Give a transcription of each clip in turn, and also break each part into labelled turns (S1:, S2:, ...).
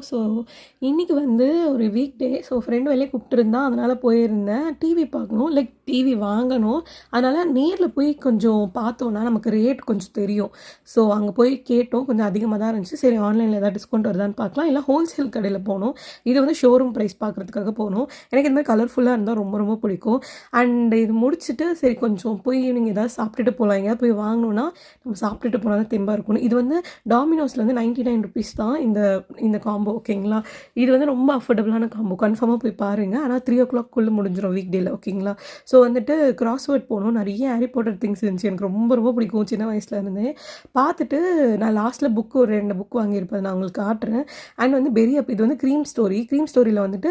S1: So இன்றைக்கி வந்து ஒரு வீக் டே. ஸோ ஃப்ரெண்டு வெளியே கூப்பிட்டுருந்தான், அதனால் போயிருந்தேன். டிவி பார்க்கணும், லைக் டிவி வாங்கணும். அதனால் நேரில் போய் கொஞ்சம் பார்த்தோன்னா நமக்கு ரேட் கொஞ்சம் தெரியும். ஸோ அங்கே போய் கேட்டோம், கொஞ்சம் அதிகமாக தான் இருந்துச்சு. சரி ஆன்லைனில் ஏதாவது டிஸ்கவுண்ட் வருதான்னு பார்க்கலாம், இல்லை ஹோல்சேல் கடையில் போனோம். இது வந்து ஷோரூம் ப்ரைஸ் பார்க்குறதுக்காக போனோம். எனக்கு இந்த மாதிரி கலர்ஃபுல்லாக இருந்தால் ரொம்ப ரொம்ப பிடிக்கும். அண்ட் இது முடிச்சுட்டு சரி கொஞ்சம் போய் ஈவினிங் ஏதாவது சாப்பிட்டுட்டு போகலாம், எங்கேயாவது போய் வாங்கணுன்னா நம்ம சாப்பிட்டுட்டு போனால் தான் தெம்பாக இருக்கணும். இது வந்து டாமினோஸில் வந்து 99 ருபீஸ் தான் இந்த காம்போ. ஓகேங்களா, இது வந்து ரொம்ப அஃபோர்டபுளான காம்போ. கன்ஃபார்மாக போய் பாருங்கள். ஆனால் 3 o'clock முடிஞ்சிடும் வீக் டேயில். ஓகேங்களா, ஸோ வந்துட்டு கிராஸ்வேர்ட் போகணும். நிறைய ஹாரி பாட்டர் திங்ஸ் இருந்துச்சு, எனக்கு ரொம்ப ரொம்ப பிடிக்கும். சின்ன வயசில் இருந்தேன். பார்த்துட்டு நான் லாஸ்ட்டில் ஒரு 2 புக் வாங்கியிருப்பேன், நான் உங்களுக்கு காட்டுறேன். அண்ட் வந்து பெரிய இது வந்து க்ரீம் ஸ்டோரியில் வந்துட்டு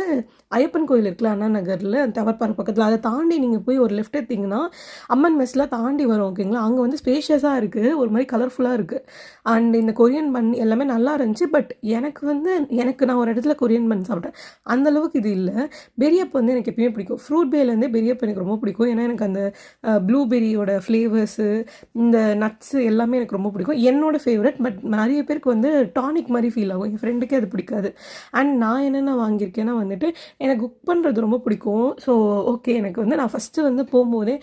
S1: ஐயப்பன் கோயில் இருக்குல்ல அண்ணா நகரில், டவர் பார்க் பக்கத்தில், அதை தாண்டி நீங்கள் போய் ஒரு லெஃப்ட் எடுத்திங்கன்னா அம்மன் மெஸ்லாம் தாண்டி வரும். ஓகேங்களா, அங்கே வந்து ஸ்பேஷியஸாக இருக்குது, ஒரு மாதிரி கலர்ஃபுல்லாக இருக்குது. அண்ட் இந்த கொரியன் பன் எல்லாமே நல்லா இருந்துச்சு. பட் எனக்கு நான் ஒரு இடத்துல கொரியன் பன் சாப்பிட்டேன், அந்தளவுக்கு இது இல்லை. பெரியப் வந்து எனக்கு எப்பயுமே பிடிக்கும். ஃப்ரூட் பேலேருந்தே பெரியப் எனக்கு ரொம்ப பிடிக்கும். ஏன்னா எனக்கு அந்த ப்ளூபெரியோட ஃப்ளேவர்ஸு, இந்த நட்ஸு எல்லாமே எனக்கு ரொம்ப பிடிக்கும். என்னோடய ஃபேவரட். பட் நிறைய பேருக்கு வந்து டானிக் மாதிரி ஃபீல் ஆகும். என் ஃப்ரெண்டுக்கே அது பிடிக்காது. அண்ட் நான் என்னென்ன வாங்கியிருக்கேன்னா வந்துட்டு எனக்கு குக் பண்ணுறது ரொம்ப பிடிக்கும். ஸோ ஓகே, எனக்கு வந்து நான் ஃபஸ்ட்டு வந்து போகும்போதே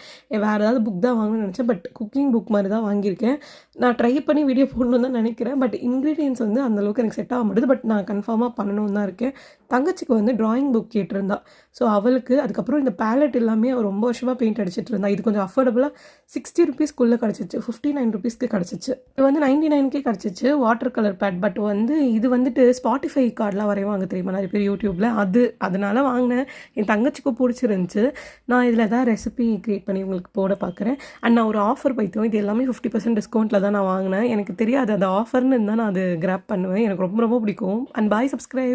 S1: வேறு ஏதாவது புக் தான் வாங்கணும்னு நினச்சேன். பட் குக்கிங் புக் மாதிரி தான் வாங்கியிருக்கேன். நான் ட்ரை பண்ணி வீடியோ போடணுன்னு தான் நினைக்கிறேன். பட் இன்க்ரீடியன்ஸ் வந்து அந்தளவுக்கு எனக்கு செட் ஆக மாட்டேது. பட் நான் கன்ஃபார்மாக பண்ணணும்னு தான் இருக்கேன். தங்கச்சிக்கு வந்து ட்ராயிங் புக் கேட்டிருந்தா. ஸோ அவளுக்கு அதுக்கப்புறம் இந்த பேலட் எல்லாமே அவள் ரொம்ப வருஷமாக பெயிண்ட் அடிச்சிட்டு இருந்தா. இது கொஞ்சம் அஃபோர்டபுளாக 60 ருபீஸ்க்குள்ளே கிடச்சிச்சு, 59 ருபீஸ்க்கு கிடச்சிச்சு. இது வந்து 99க்கே கிடச்சிச்சு வாட்டர் கலர் பேட். பட் வந்து இது வந்துட்டு ஸ்பாட்டிஃபை கார்டெலாம் வரைவாங்க தெரியுமா நிறைய பேர் யூடியூப்பில், அதனால வாங்கினேன். என் தங்கச்சிக்கும் பிடிச்சிருந்துச்சு. நான் இதில் ஏதாவது ரெசிபி க்ரியேட் பண்ணி உங்களுக்கு போட பார்க்குறேன். அண்ட் நான் ஒரு ஆஃபர் பைத்தோம், இது எல்லாமே 50% டிஸ்கவுண்ட்டில் தான் நான் வாங்கினேன். எனக்கு தெரியாது அது ஆஃபர்னு இருந்தால் நான் அது கிராப் பண்ணுவேன். எனக்கு ரொம்ப ரொம்ப பிடிக்கும். And bye, subscribe.